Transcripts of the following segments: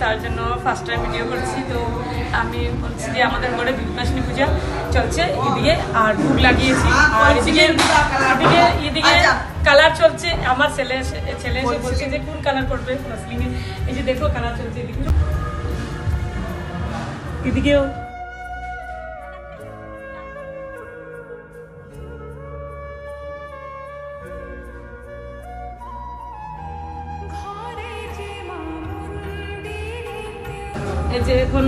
তার জন্য first time video করছি। তো আমি বলছি যে আমাদের ঘরে বিপন্নাসিনী পূজা চলছে এদিকে, আর ভোগ লাগিয়েছি, আর এদিকে কালার চলছে। আমার ছেলে এসে বলছে যে কোন কালার করবে মুসলিমে, এই যে দেখো কালার চলছে এদিকেও। এই যে এখন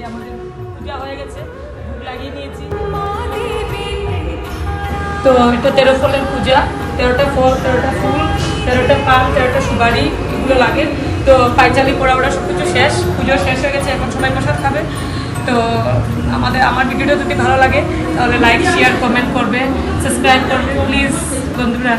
আমাদের পূজা হয়ে গেছে, ভোগ লাগিয়ে নিয়েছি। তো এটা 13 ফলের পূজা, 13টা ফল, 13টা ফুল, 13টা পান, 13টা সুপারি, এগুলো লাগে। তো পাইচালি পোড়া ওরা সব কিছু শেষ, পুজো শেষ হয়ে গেছে, এখন সবাই প্রসাদ খাবে। তো আমার ভিডিওটা যদি ভালো লাগে তাহলে লাইক, শেয়ার, কমেন্ট করবে, সাবস্ক্রাইব করবে প্লিজ বন্ধুরা।